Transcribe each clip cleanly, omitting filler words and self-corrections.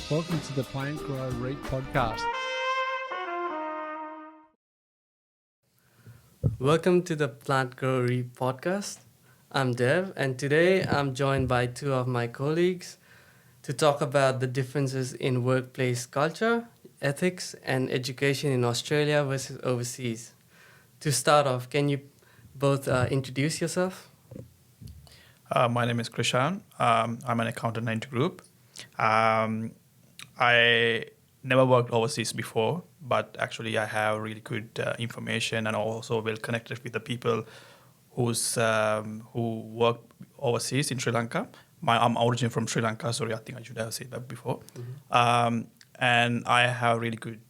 Welcome to the Plant Grow Reap podcast. Welcome to the Plant Grow Reap podcast. I'm Dev, and today I'm joined by two of my colleagues to talk about the differences in workplace culture, ethics, and education in Australia versus overseas. To start off, can you both introduce yourself? My name is Krishan. I'm an accountant at Aintree Group. I never worked overseas before, but actually I have really good information and also well connected with the people who work overseas in Sri Lanka. I'm originally from Sri Lanka. Sorry, I think I should have said that before. And I have really good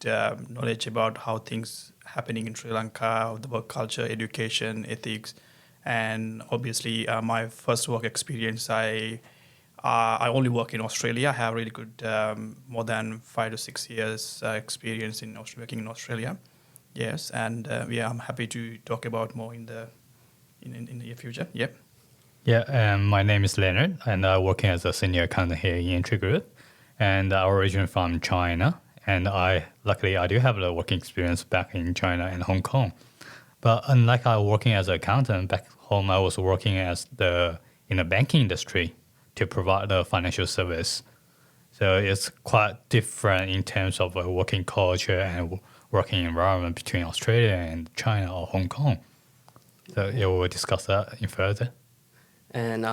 knowledge about how things happening in Sri Lanka, the work culture, education, ethics, and obviously my first work experience. I only work in Australia. I have really good, more than 5 to 6 years experience in working in Australia. Yes, and I'm happy to talk about more in the near future. Yep. Yeah, my name is Leonard, and I'm working as a senior accountant here in Aintree Group. And I'm originally from China, and luckily I do have a working experience back in China and Hong Kong. But unlike I working as an accountant back home, I was working in the banking industry to provide the financial service. So it's quite different in terms of a working culture and working environment between Australia and China or Hong Kong. So yeah, we'll discuss that in further. And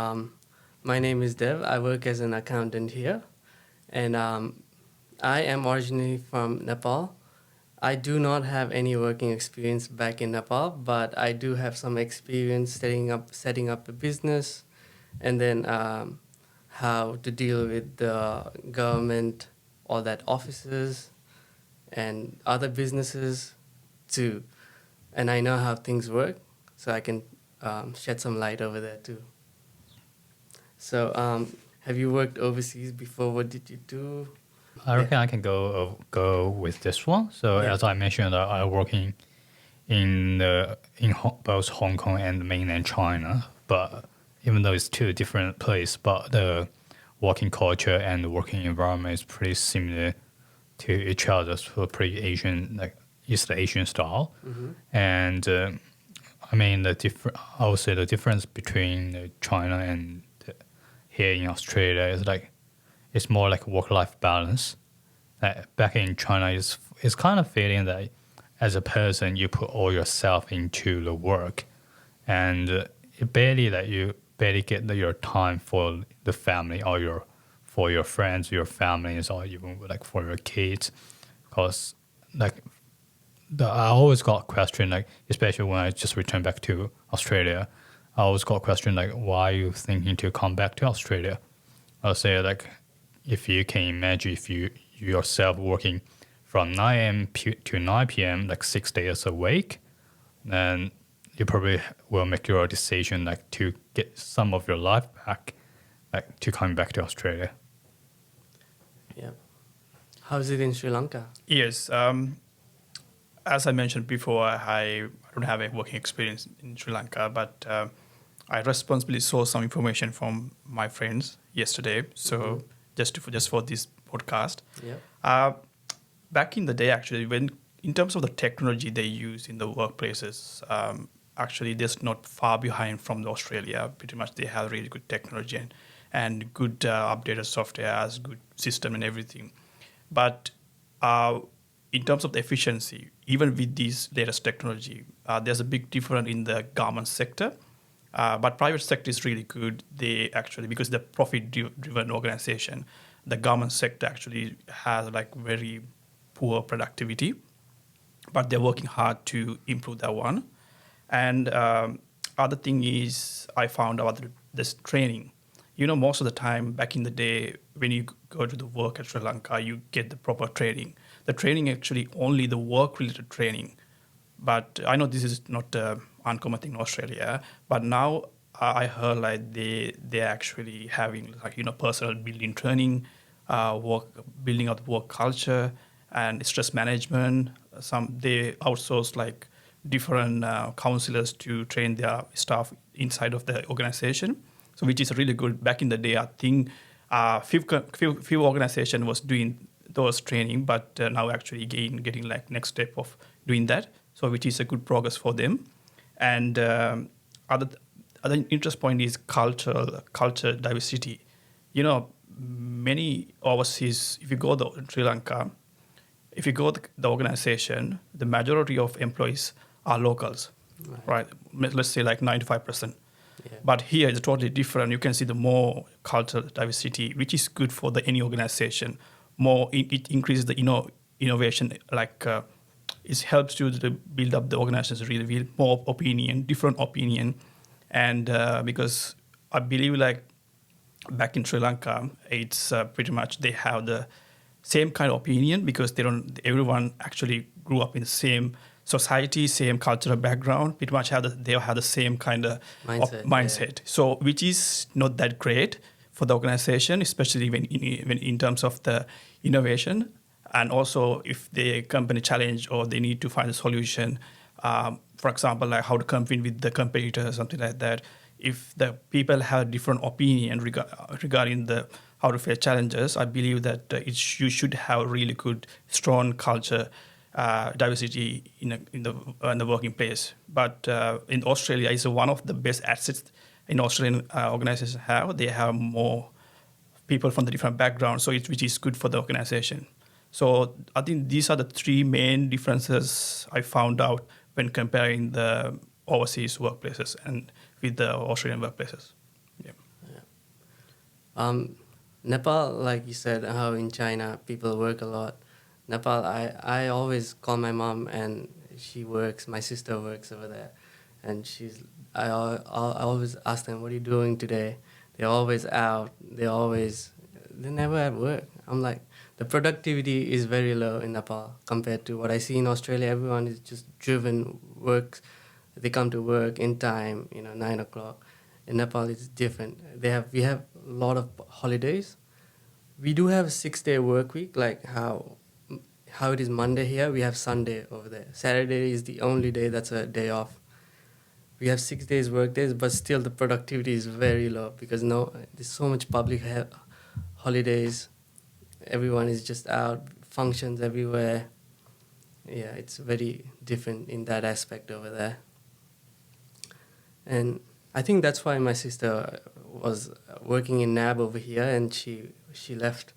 my name is Dev. I work as an accountant here. And I am originally from Nepal. I do not have any working experience back in Nepal, but I do have some experience setting up a business, and then how to deal with the government, all that offices, and other businesses too. And I know how things work, so I can shed some light over there too. So, have you worked overseas before? What did you do? I reckon I can go with this one. So as I mentioned, I'm working in both Hong Kong and mainland China. But even though it's two different places, but the working culture and the working environment is pretty similar to each other. So pretty Asian, like East Asian style. Mm-hmm. And I mean I would say the difference between China and here in Australia is it's more like work-life balance. Back in China, it's kind of feeling that as a person, you put all yourself into the work, and you barely get your time for the family or for your friends, your families, or even for your kids. Because I always got questioned, especially when I just returned back to Australia, I always got questioned why are you thinking to come back to Australia? I'll say if you can imagine if you yourself working from 9 a.m. to 9 p.m. 6 days a week, then you probably will make your decision to get some of your life back, to come back to Australia. Yeah. How's it in Sri Lanka? Yes. As I mentioned before, I don't have a working experience in Sri Lanka, but I responsibly saw some information from my friends yesterday. So just for this podcast. Yeah. Back in the day, actually, in terms of the technology they use in the workplaces, actually, they're not far behind from Australia. Pretty much, they have really good technology and good updated software, good system and everything. But in terms of the efficiency, even with this latest technology, there's a big difference in the government sector. But private sector is really good. They actually, because they're profit-driven organization, the government sector actually has very poor productivity, but they're working hard to improve that one. And other thing is, I found out this training. Most of the time back in the day, when you go to the work at Sri Lanka, you get the proper training. The training actually only the work-related training. But I know this is not uncommon thing in Australia. But now I heard they're actually having personal building training, building out work culture and stress management. They outsource different counselors to train their staff inside of the organization. So which is really good. Back in the day, I think Few organization was doing those training, but now actually getting like next step of doing that. So which is a good progress for them. And other interest point is culture diversity. You know, many overseas, if you go to Sri Lanka, if you go to the organization, the majority of employees are locals, right? Let's say like 95%. Yeah. But here it's totally different. You can see the more cultural diversity, which is good for any organization. It increases the innovation. Like it helps you to build up the organizations really more different opinion, and because I believe like back in Sri Lanka, it's pretty much they have the same kind of opinion because everyone actually grew up in the same society, same cultural background, pretty much they have the same kind of mindset. Yeah. So which is not that great for the organization, especially when in terms of the innovation, and also if the company challenge or they need to find a solution, for example, like how to compete with the competitors, something like that. If the people have different opinion regarding how to face challenges, I believe that you should have really good, strong culture diversity in the working place. But in Australia, it's one of the best assets in Australian organizations have. They have more people from the different backgrounds, which is good for the organization. So I think these are the three main differences I found out when comparing the overseas workplaces and with the Australian workplaces. Yeah. Nepal, like you said, how in China people work a lot. Nepal, I always call my mom and she works. My sister works over there, and I always ask them, "What are you doing today?" They're always out. They never at work. I'm like, the productivity is very low in Nepal compared to what I see in Australia. Everyone is just driven, works. They come to work in time, 9 o'clock. In Nepal, it's different. We have a lot of holidays. We do have a 6-day work week, like how it is Monday here. We have Sunday over there. Saturday is the only day that's a day off. We have 6 days work days, but still the productivity is very low because there's so much public holidays. Everyone is just out, functions everywhere. Yeah, it's very different in that aspect over there. And I think that's why my sister was working in NAB over here, and she left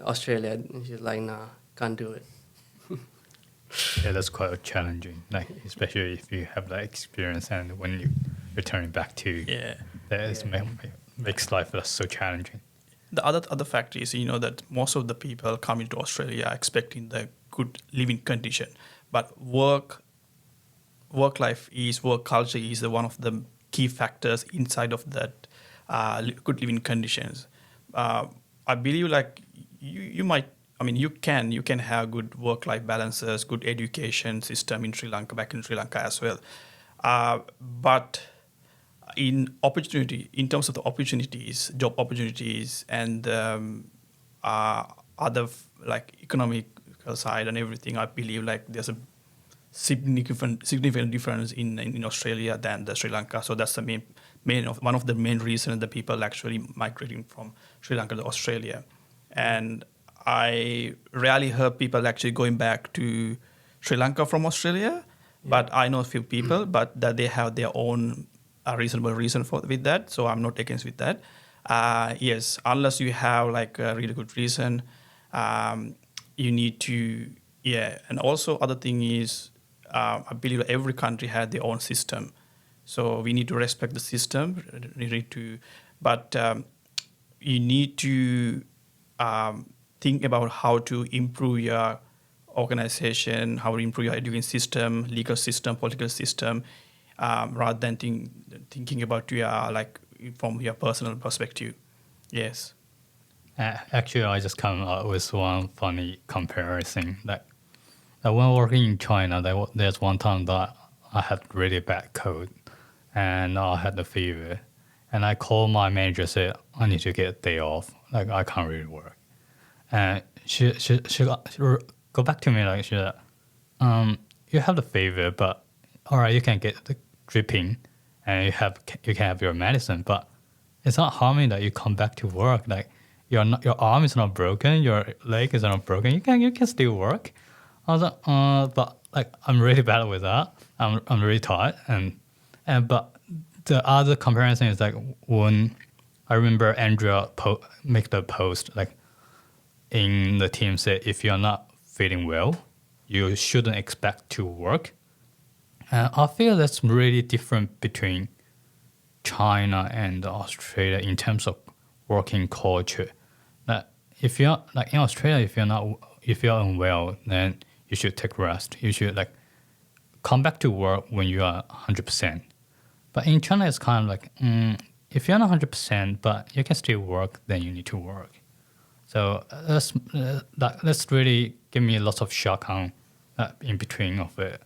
Australia. And she's like, nah, can't do it. Yeah, that's quite challenging, like especially if you have that experience and when you return back to makes life so challenging. The other fact is, that most of the people coming to Australia are expecting the good living condition, but work culture is one of the key factors inside of that good living conditions. I believe like you can have good work-life balances, good education system in Sri Lanka, back in Sri Lanka as well. But in terms of the opportunities, job opportunities, and other like economical side and everything, I believe like there's a significant difference in Australia than the Sri Lanka. So that's the one of the main reasons that people actually migrating from Sri Lanka to Australia. And I rarely heard people actually going back to Sri Lanka from Australia, but I know a few people, but that they have their own reasonable reason with that. So I'm not against with that. Yes, unless you have like a really good reason, you need to, And also other thing is, I believe every country has their own system. So we need to respect the system. But you need to think about how to improve your organization, how to improve your education system, legal system, political system, rather than thinking about from your personal perspective. Yes. Actually, I just come up with one funny comparison. Like when working in China, there's one time that I had really bad cold, and I had the fever, and I called my manager, said I need to get a day off. Like I can't really work, and she go back to me like she said, you have the fever, but all right, you can get the dripping, and you can have your medicine, but it's not harming that you come back to work. Like your arm is not broken, your leg is not broken. You can still work. I was like, but like I'm really bad with that. I'm really tired and but the other comparison is like when I remember Andrea make the post like in the team said if you're not feeling well, you shouldn't expect to work. And I feel that's really different between China and Australia in terms of working culture. That if you're like in Australia, if you're unwell, then you should take rest. You should like come back to work when you are 100%. But in China, it's kind of like if you're not 100%, but you can still work, then you need to work. So that's really give me lots of shock on in between of it.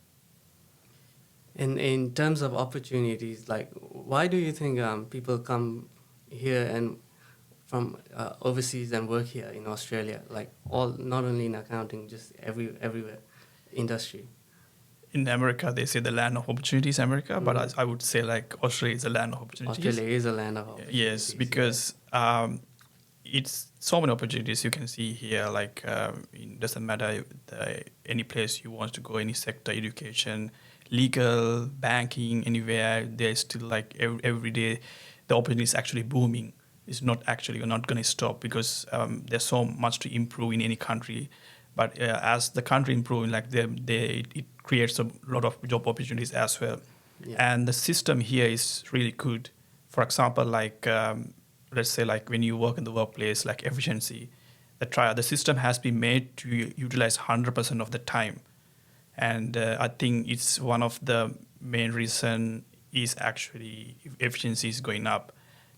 And in terms of opportunities, like why do you think people come here and from overseas and work here in Australia? Like not only in accounting, just everywhere industry. In America, they say the land of opportunities, America, but I would say like Australia is the land of opportunities. Australia is a land of opportunities. Yes, because it's so many opportunities you can see here. Like it doesn't matter any place you want to go, any sector, education, legal, banking, anywhere. There's still like every day, the opportunity is actually booming. It's not actually you're not going to stop because there's so much to improve in any country. But as the country improves, like it creates a lot of job opportunities as well. Yeah. And the system here is really good. For example, like let's say like when you work in the workplace, like efficiency, the system has been made to utilize 100% of the time. And I think it's one of the main reason is actually efficiency is going up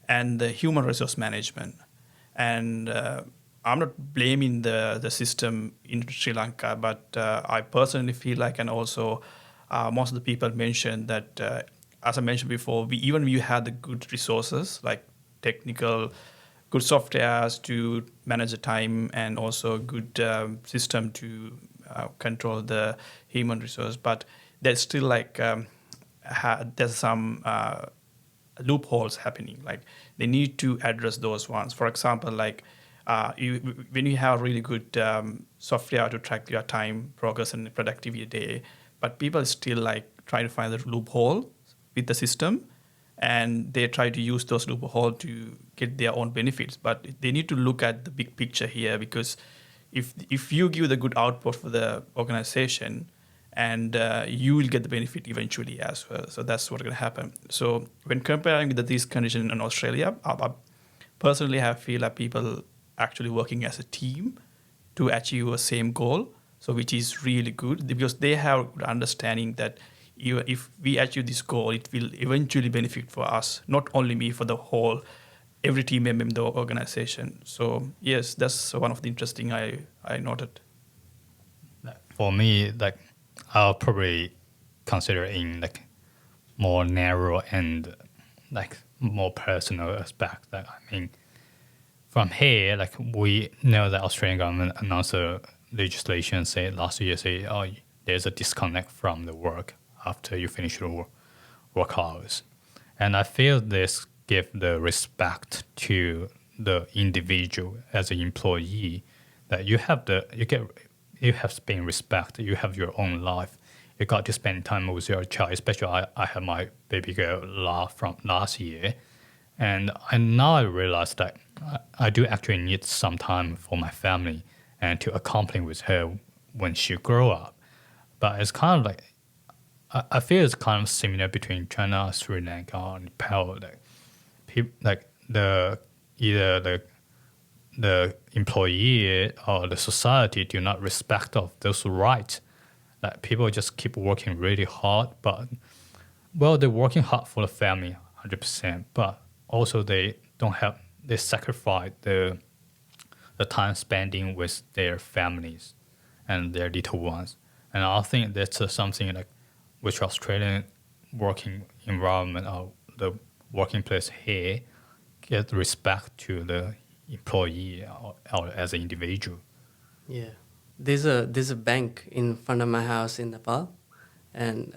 and the human resource management. And I'm not blaming the system in Sri Lanka, but I personally feel like, and also most of the people mentioned that, as I mentioned before, we had the good resources like technical, good softwares to manage the time and also good system to control the human resource, but there's still like there's some loopholes happening. Like they need to address those ones. For example, like when you have really good software to track your time, progress, and productivity day, but people still like try to find the loophole with the system, and they try to use those loopholes to get their own benefits. But they need to look at the big picture here, because if you give the good output for the organization, and you will get the benefit eventually as well. So that's what's going to happen. So when comparing with these conditions in Australia, I personally I feel like people actually working as a team to achieve a same goal. So which is really good because they have understanding that if we achieve this goal, it will eventually benefit for us, not only me, for the whole, every team member in the organization. So yes, that's one of the interesting I noted. For me, like I'll probably consider in like more narrow and like more personal aspect. Like I mean, from here, like we know that Australian government announced a legislation last year there's a disconnect from the work after you finish your work hours, and I feel this give the respect to the individual as an employee that you have been respect. You have your own life. You got to spend time with your child. Especially I had my baby girl from last year, and now I realize that I do actually need some time for my family and to accompany with her when she grow up. But it's kind of like I feel it's kind of similar between China, Sri Lanka, and Nepal. Like either the employee or the society do not respect of those rights. Like people just keep working really hard, but they're working hard for the family 100%, but also they sacrifice the time spending with their families and their little ones. And I think that's something like which Australian working environment or the working place here get respect to the employee or as an individual. Yeah, there's a bank in front of my house in Nepal, and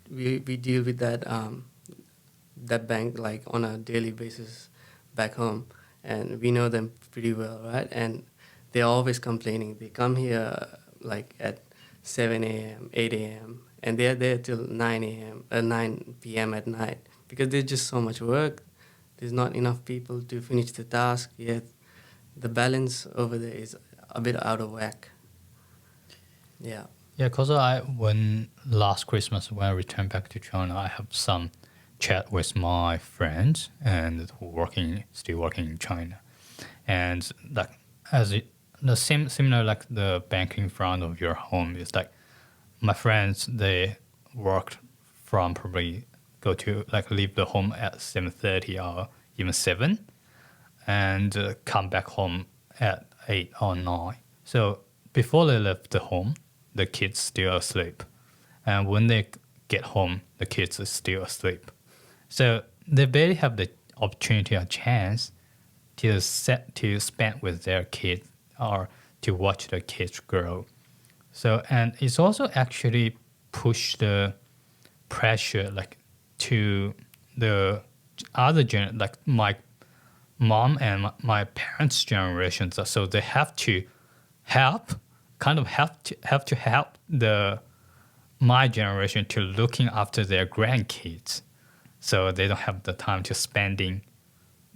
we deal with that bank like on a daily basis back home, and we know them pretty well, right? And they're always complaining. They come here like at 7 a.m., 8 a.m., and they're there till 9 a.m., 9 p.m. at night because there's just so much work. There's not enough people to finish the task yet. The balance over there is a bit out of whack. Yeah. Yeah, because when last Christmas when I returned back to China, I have some chat with my friends and who still working in China, and like similar like the bank in front of your home is like my friends, they worked from probably go to like leave the home at 7:30 or even 7, and come back home at 8 or 9. So before they left the home, the kids still asleep, and when they get home, the kids are still asleep. So they barely have the opportunity or chance to spend with their kids or to watch the kids grow. So, and it's also actually pushed the pressure like to the other like my mom and my parents' generations. So they have to help my generation to looking after their grandkids, so they don't have the time to spending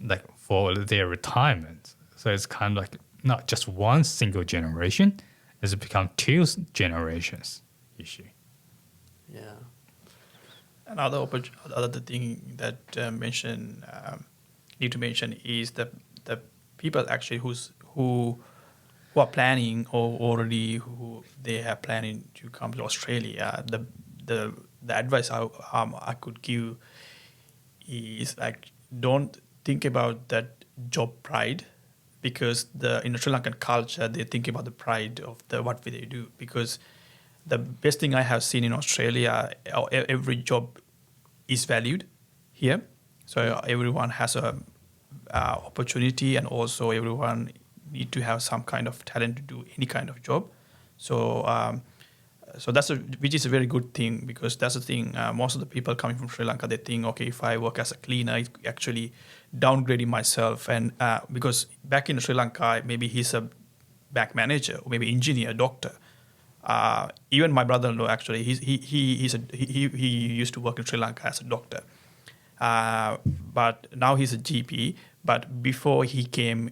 like for their retirement. So it's kind of like not just one single generation, it's become two generations issue. Yeah. Another thing that need to mention is the people actually who are planning or already who they are planning to come to Australia. The advice I could give is like, don't think about that job pride, because in Sri Lankan culture they think about the pride of what they do. Because the best thing I have seen in Australia, every job is valued here. So everyone has a opportunity, and also everyone need to have some kind of talent to do any kind of job. So which is a very good thing, because that's the thing. Most of the people coming from Sri Lanka, they think, okay, if I work as a cleaner, it's actually downgrading myself. And because back in Sri Lanka, maybe he's a bank manager, or maybe engineer, doctor. Even my brother-in-law, actually, he used to work in Sri Lanka as a doctor, but now he's a GP. But before he became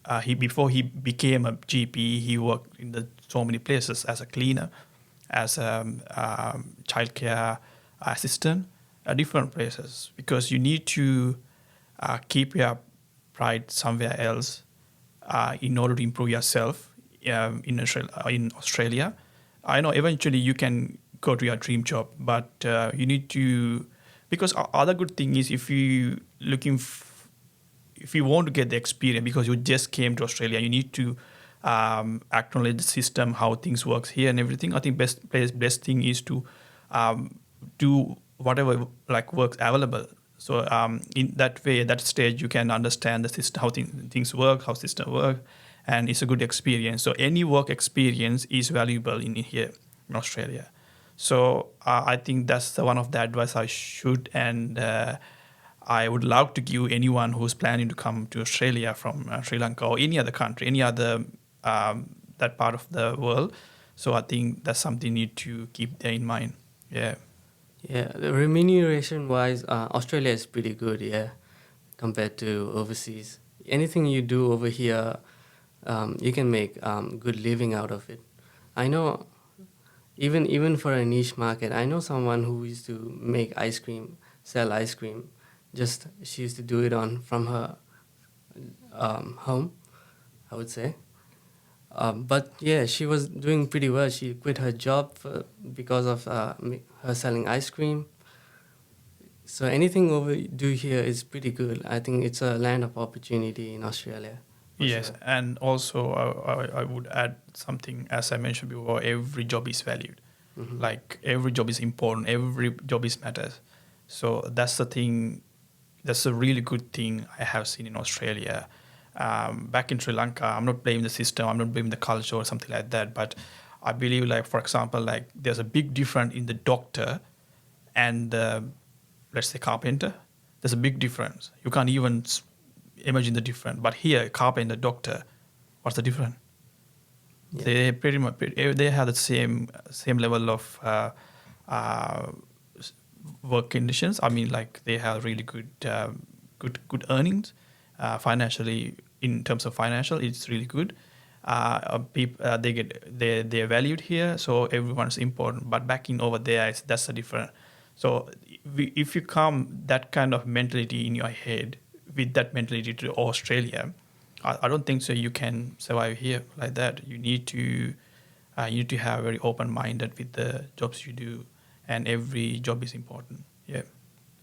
a GP, he worked in so many places as a cleaner, as a childcare assistant, different places. Because you need to keep your pride somewhere else in order to improve yourself in Australia. I know eventually you can go to your dream job, but you need to, because other good thing is if you want to get the experience, because you just came to Australia, you need to acknowledge the system, how things works here and everything. I think best thing is to do whatever like works available. So in that way, at that stage, you can understand the system, how things work, how system work, and it's a good experience. So any work experience is valuable in here in Australia. So I think that's one of the advice I should and I would love to give anyone who's planning to come to Australia from Sri Lanka or any other country, any other that part of the world. So I think that's something you need to keep there in mind. Yeah. Yeah, the remuneration-wise, Australia is pretty good, yeah, compared to overseas. Anything you do over here, you can make good living out of it. I know, even for a niche market, I know someone who used to make ice cream, sell ice cream. She used to do it from her home, I would say. But yeah, she was doing pretty well. She quit her job because of her selling ice cream. So anything do here is pretty good. I think it's a land of opportunity in Australia. Yes, Sure. and also I would add something. As I mentioned before, every job is valued. Mm-hmm. Like every job is important. Every job is matters. So that's the thing. That's a really good thing I have seen in Australia. Back in Sri Lanka, I'm not blaming the system, I'm not blaming the culture or something like that, but I believe, like, for example, like there's a big difference in the doctor and let's say carpenter. There's a big difference. You can't even imagine the difference. But here, carpenter, doctor, what's the difference? Yeah. They pretty much they have the same level of work conditions. I mean, like they have really good earnings financially. In terms of financial, it's really good. They're valued here, so everyone's important. But back in over there, that's a different. So if you come that kind of mentality in your head with that mentality to Australia, I don't think so. You can survive here like that. You need to have very open minded with the jobs you do, and every job is important. Yeah.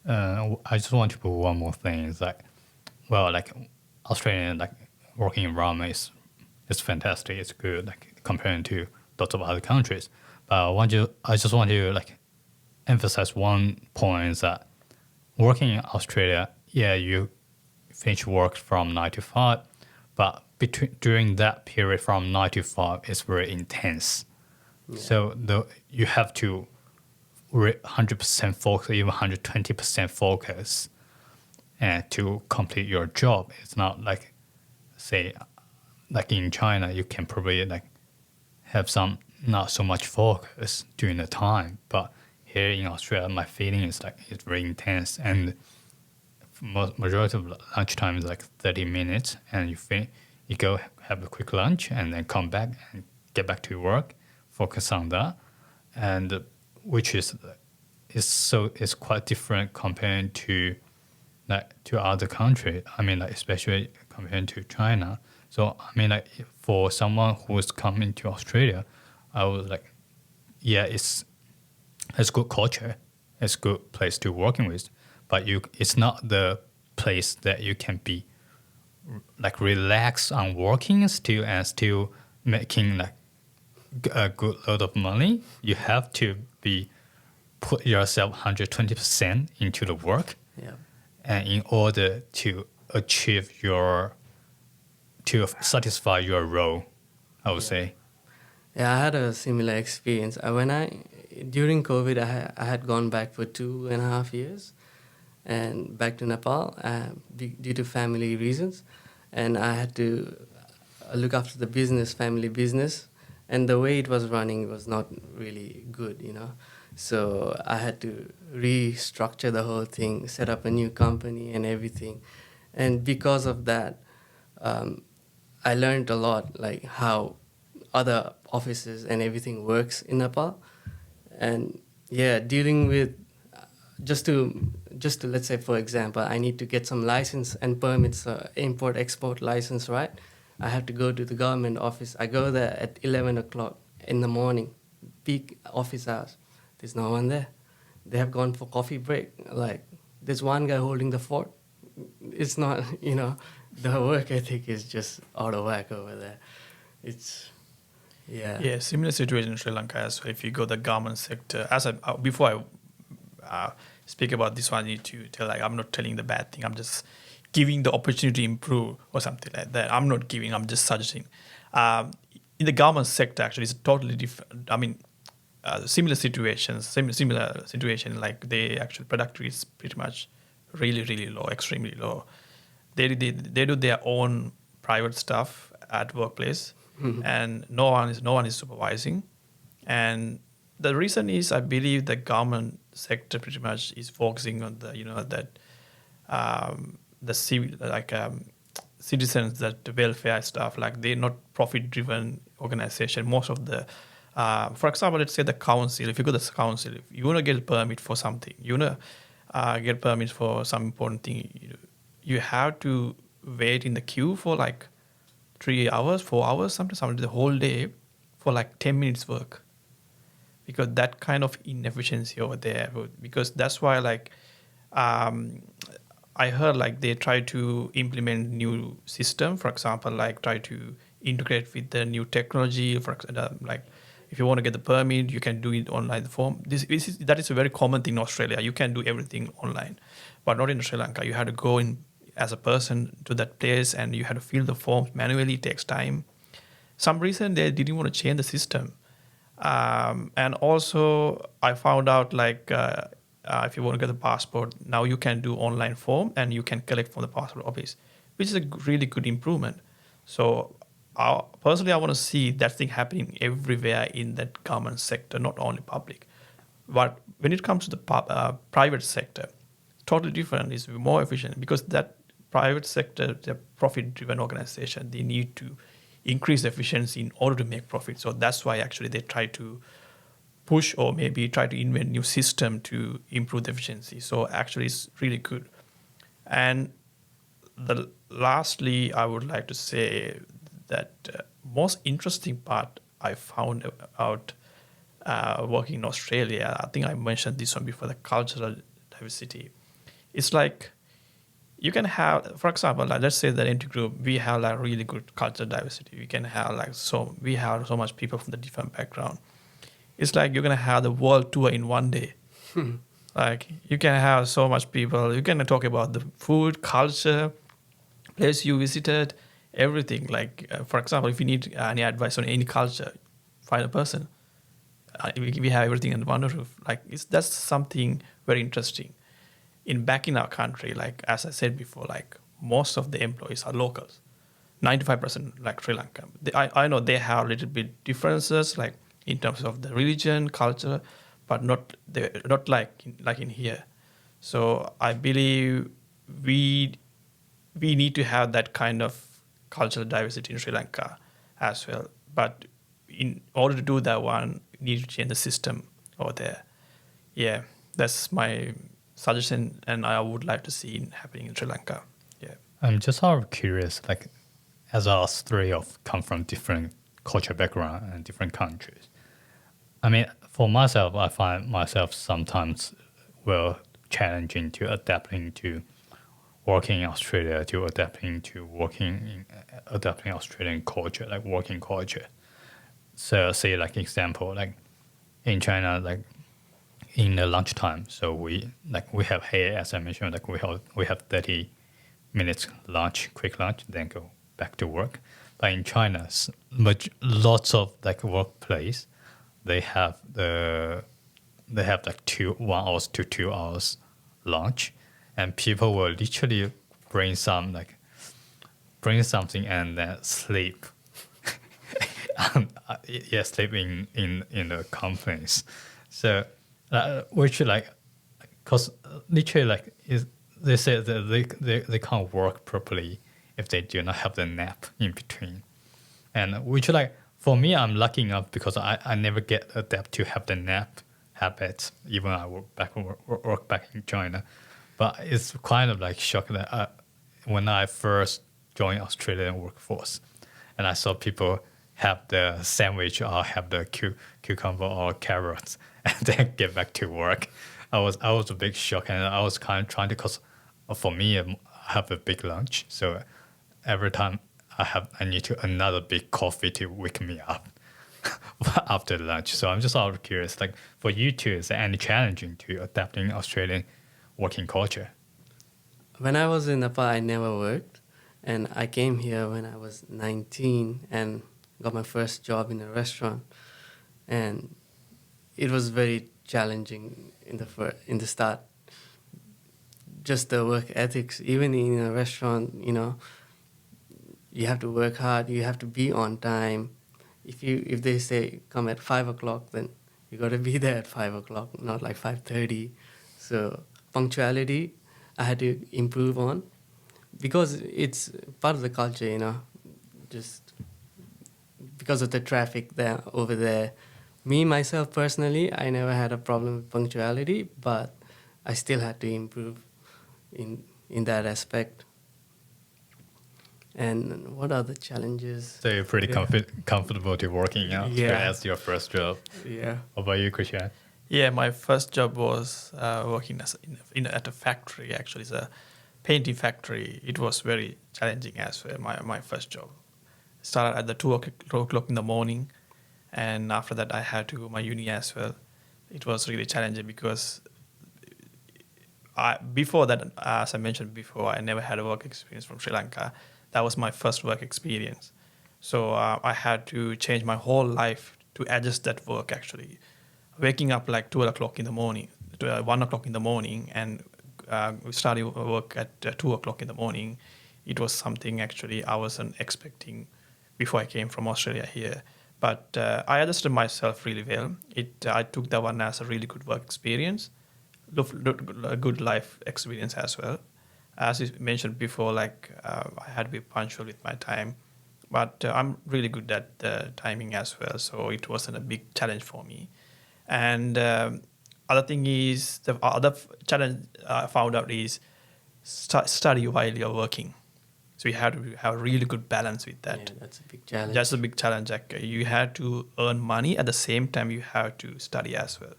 I just want to put one more thing. Is like, well, like Australian like working environment is fantastic. It's good, like comparing to lots of other countries. But I just want to like emphasize one point is that working in Australia, yeah, you finish work from 9 to 5, but during that period from 9 to 5 is very intense. Yeah. So you have to 100% focus, even 120% focus, and to complete your job. It's not like, say, like in China, you can probably like have some not so much focus during the time, but here in Australia, my feeling is like it's very intense, and majority of lunchtime is like 30 minutes, and you go have a quick lunch, and then come back and get back to work, focus on that, and which is quite different compared to like to other countries. I mean, like especially compared to China. So I mean, like for someone who's coming to Australia, I was like, yeah, it's good culture, it's good place to working with, but it's not the place that you can be like relax on working still making like a good load of money. You have to be put yourself 120% into the work, and in order to achieve to satisfy your role, I would say. Yeah, I had a similar experience. During COVID, I had gone back for 2.5 years, and back to Nepal due to family reasons, and I had to look after the family business, and the way it was running was not really good, So I had to restructure the whole thing, set up a new company and everything, and because of that, I learned a lot, like how other offices and everything works in Nepal. And yeah, dealing with just to let's say, for example, I need to get some license and permits, import export license, right? I have to go to the government office. I go there at 11 o'clock in the morning, peak office hours. There's no one there. They have gone for coffee break. Like there's one guy holding the fort. It's not, the work ethic is just out of whack over there. Yeah, similar situation in Sri Lanka as well. If you go the government sector, before I speak about this one, I need to tell, like, I'm not telling the bad thing. I'm just giving the opportunity to improve or something like that. I'm not giving. I'm just suggesting. In the government sector, actually, it's totally different. I mean, similar situation, like the actual productivity is pretty much really, really low, extremely low. They do their own private stuff at workplace. Mm-hmm. And no one is supervising, and the reason is, I believe the government sector pretty much is focusing on the civil, like citizens, that the welfare stuff. Like they're not profit driven organization. Most of the for example, let's say the council. If you go to the council, if you want to get a permit for something, you want to get permits for some important thing, you have to wait in the queue for like 3 hours, 4 hours, sometimes the whole day for like 10 minutes work, because that kind of inefficiency over there. Because that's why, like, I heard like they try to implement new system, for example, like try to integrate with the new technology. For example, like if you want to get the permit, you can do it online form. That is a very common thing in Australia. You can do everything online, but not in Sri Lanka. You have to go in as a person to that place, and you have to fill the forms manually. It takes time. Some reason they didn't want to change the system. And also I found out like if you want to get the passport, now you can do online form and you can collect from the passport office. which is a really good improvement. So personally, I want to see that thing happening everywhere in that government sector, not only public. But when it comes to the private sector, totally different. It's more efficient because that private sector, the profit-driven organization, they need to increase efficiency in order to make profit. So that's why actually they try to push or maybe try to invent new system to improve the efficiency. So actually, it's really good. And lastly, I would like to say that most interesting part I found out working in Australia, I think I mentioned this one before, the cultural diversity. It's like you can have, for example, like let's say that Aintree Group, we have like really good cultural diversity. We can have we have so much people from the different background. It's like you're gonna have the world tour in one day. Like you can have so much people. You can talk about the food, culture, place you visited, everything. Like for example, if you need any advice on any culture, find a person. We have everything under one roof. Like that's something very interesting. Back in our country, like as I said before, like most of the employees are locals. 95% like Sri Lanka. I know they have a little bit differences, like in terms of the religion, culture, but not like in here. So I believe we need to have that kind of cultural diversity in Sri Lanka as well. But in order to do that one, we need to change the system over there. Yeah, that's my suggestion, and I would like to see it happening in Sri Lanka. Yeah. I'm just sort of curious, like, as us three of come from different culture background and different countries. I mean, for myself, I find myself sometimes challenging to adapting to working in Australia, to adapting Australian culture, like working culture. So, say like example, like in China, like in the lunchtime, so we have here, as I mentioned, like we have 30 minutes lunch, quick lunch, then go back to work. But in China, lots of like workplace, they have like 1 hour to 2 hours lunch, and people will literally bring something and then sleep. Sleep in the companies. So which like, cause literally like they say that they can't work properly if they do not have the nap in between, and which like for me, I'm lucky enough because I never get adapt to have the nap habit even I work back in China. But it's kind of like shocking that when I first joined Australian workforce, and I saw people have the sandwich or have the cucumber or carrots and then get back to work. I was a big shock, and I was kind of trying to, cause for me I have a big lunch, so every time I need another big coffee to wake me up after lunch. So I'm just out of curious, like for you two, is there any challenging to adapting Australian working culture? When I was in Nepal, I never worked, and I came here when I was 19 and got my first job in a restaurant, and it was very challenging in the start. Just the work ethics, even in a restaurant, you have to work hard. You have to be on time. If they say come at 5 o'clock, then you got to be there at 5 o'clock, not like 5:30. So punctuality, I had to improve on, because it's part of the culture, just because of the traffic over there. Me, myself, personally, I never had a problem with punctuality, but I still had to improve in that aspect. And what are the challenges? So you're pretty comfortable to working out as your first job. Yeah. What about you, Krishan? Yeah, my first job was working at a factory. Actually, it's a painting factory. It was very challenging as well. My first job started at the 2 o'clock in the morning, and after that I had to go my uni as well. It was really challenging because before that, as I mentioned before, I never had a work experience from Sri Lanka. That was my first work experience. So I had to change my whole life to adjust that work, actually. Waking up like 12 o'clock in the morning, 1 o'clock in the morning, and starting work at 2 o'clock in the morning. it was something actually I wasn't expecting before I came from Australia here. But I adjusted myself really well. I took that one as a really good work experience, a good life experience as well. As you mentioned before, like I had to be punctual with my time, but I'm really good at the timing as well, so it wasn't a big challenge for me. And other thing is the other challenge I found out is study while you're working. So you have to have a really good balance with that. Yeah, that's a big challenge. That's a big challenge. Like, you have to earn money at the same time you have to study as well,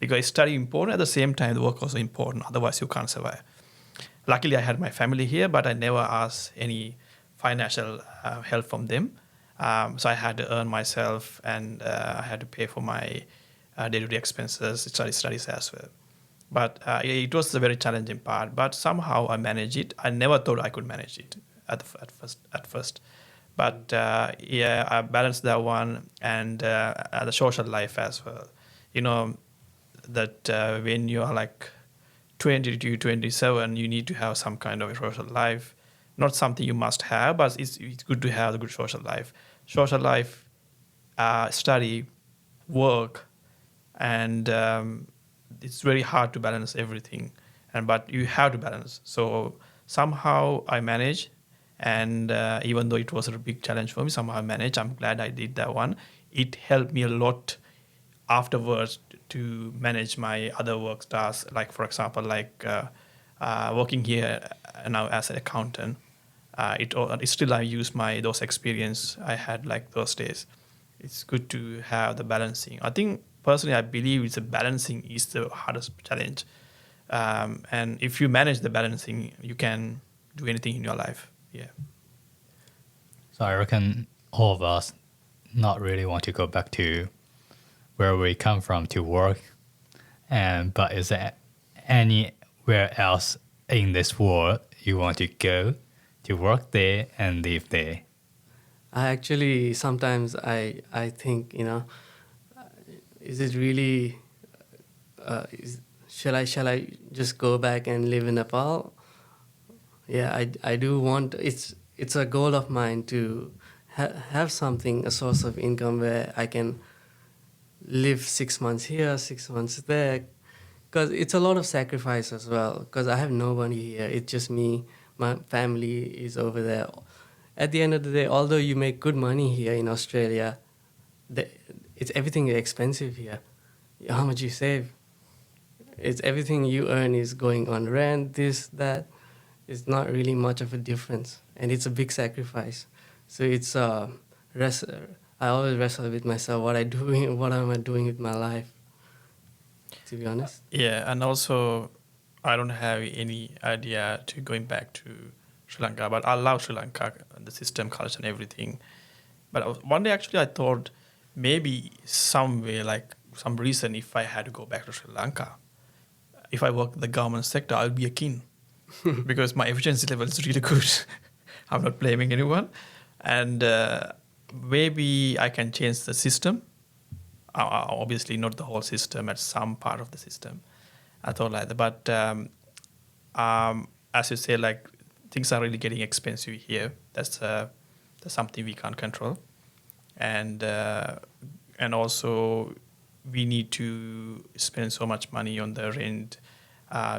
because study important at the same time the work also important. Otherwise you can't survive. Luckily I had my family here, but I never asked any financial help from them. So I had to earn myself, and I had to pay for my day-to-day expenses, studies as well. But it was a very challenging part. But somehow I managed it. I never thought I could manage it at first. But yeah, I balanced that one, and the social life as well. You know that when you are like 20 to 27, you need to have some kind of a social life. Not something you must have, but it's good to have a good social life. Social life, study, work, and it's very hard to balance everything. But you have to balance. So somehow I managed, and even though it was a big challenge for me, somehow I managed. I'm glad I did that one. It helped me a lot afterwards to manage my other work tasks, like for example, like working here now as an accountant. It still I use those experience I had like those days. It's good to have the balancing. I think personally I believe it's a balancing is the hardest challenge, and if you manage the balancing, you can do anything in your life. Yeah. So I reckon all of us not really want to go back to where we come from to work, but is there anywhere else in this world you want to go to work there and live there? I actually sometimes I think, is it really shall I just go back and live in Nepal? Yeah, I do want, it's a goal of mine to have something, a source of income where I can live 6 months here, 6 months there, because it's a lot of sacrifice as well, because I have nobody here. It's just me. My family is over there. At the end of the day, although you make good money here in Australia, it's everything is expensive here. How much you save? It's everything you earn is going on rent, this, that. It's not really much of a difference, and it's a big sacrifice. So it's I always wrestle with myself. What am I doing with my life? To be honest. Yeah, and also I don't have any idea to going back to Sri Lanka, but I love Sri Lanka, the system, culture, and everything. But one day actually I thought maybe some way, like some reason, if I had to go back to Sri Lanka, if I work in the government sector, I'll be a king because my efficiency level is really good. I'm not blaming anyone, and maybe I can change the system. Obviously, not the whole system, at some part of the system. I thought like that, but as you say, like things are really getting expensive here. That's something we can't control, and also we need to spend so much money on the rent,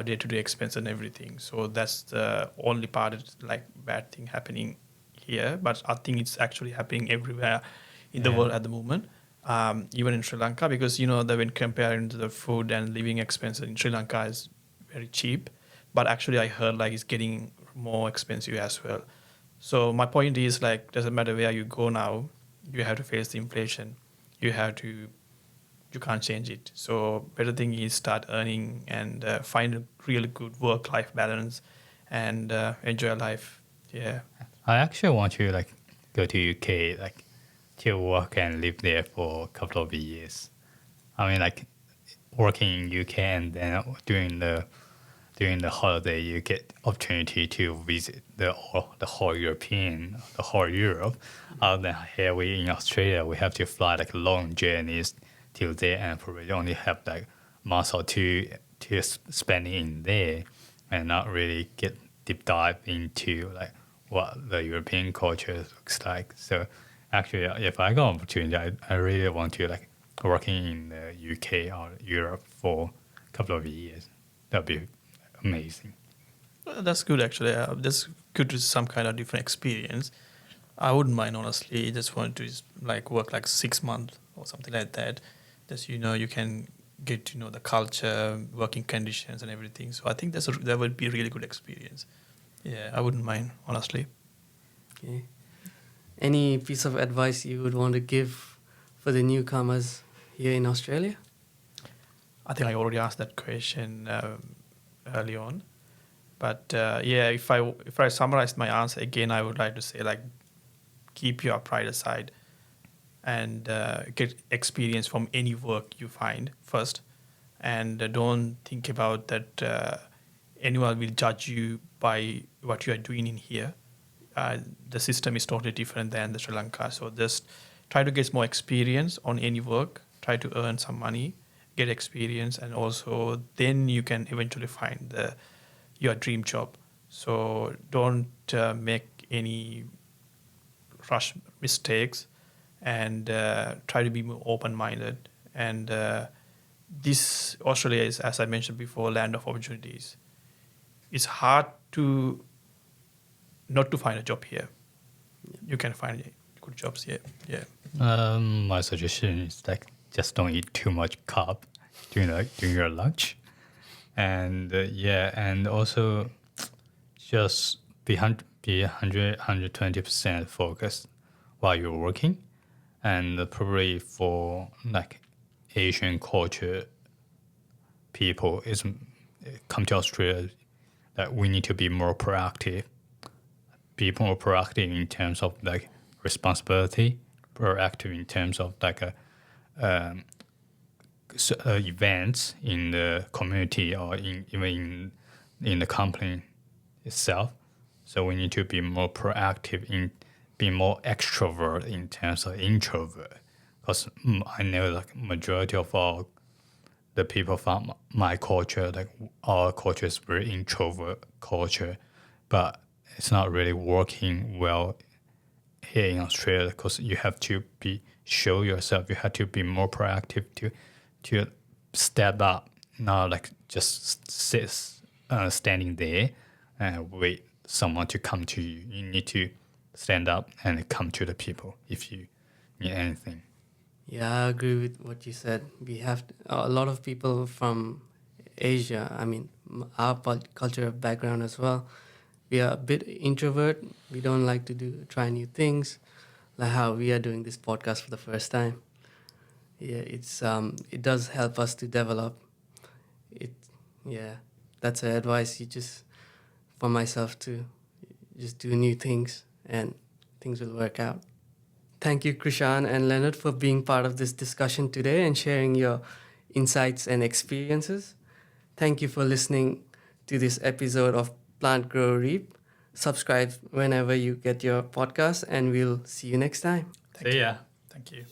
day-to-day expense and everything. So that's the only part is like bad thing happening here. But I think it's actually happening everywhere in the world at the moment, even in Sri Lanka, because that when comparing to the food and living expenses in Sri Lanka is very cheap, but actually I heard like it's getting more expensive as well. So my point is like doesn't matter where you go now, you have to face the inflation. You can't change it. So better thing is start earning and find a really good work-life balance and enjoy life. Yeah. I actually want to like go to UK, like to work and live there for a couple of years. I mean, like working in UK and then during the holiday, you get opportunity to visit the whole Europe. Other than here, we in Australia, we have to fly like long journeys till there, and probably only have like a month or two to spend in there, and not really get deep dive into like what the European culture looks like. So actually, if I got an opportunity, I really want to like working in the UK or Europe for a couple of years. That'd be amazing. That's good, actually. That's good to some kind of different experience. I wouldn't mind, honestly. Just want to like work like 6 months or something like that. Just you can get to know the culture, working conditions, and everything. So I think that would be a really good experience. Yeah, I wouldn't mind, honestly. Okay. Any piece of advice you would want to give for the newcomers here in Australia? I think I already asked that question early on. But yeah, if I summarize my answer again, I would like to say like keep your pride aside and get experience from any work you find first, and don't think about that anyone will judge you by what you are doing in here. The system is totally different than the Sri Lanka, so just try to get more experience on any work, try to earn some money, get experience, and also then you can eventually find your dream job. So don't make any rush mistakes, and try to be more open-minded. And this Australia is, as I mentioned before, land of opportunities. It's hard to not to find a job here. You can find good jobs here. Yeah. My suggestion is like just don't eat too much carb during your lunch, and and also just be 120% focused while you're working, and probably for like Asian culture people is come to Australia that we need to be more proactive. Be more proactive in terms of like responsibility, proactive in terms of like events in the community or even in the company itself. So we need to be more proactive in being more extrovert in terms of introvert. Because I know like majority of all the people from my culture, like our culture is very introvert culture, but it's not really working well here in Australia because you have to show yourself. You have to be more proactive to step up, not like just standing there and wait someone to come to you. You need to stand up and come to the people if you need anything. Yeah, I agree with what you said. We have a lot of people from Asia. I mean, our cultural background as well. We are a bit introvert. We don't like to try new things, like how we are doing this podcast for the first time. Yeah, it does help us to develop. That's an advice for myself to just do new things and things will work out. Thank you, Krishan and Leonard, for being part of this discussion today and sharing your insights and experiences. Thank you for listening to this episode of Plant Grow Reap. Subscribe whenever you get your podcast, and we'll see you next time. Thank you.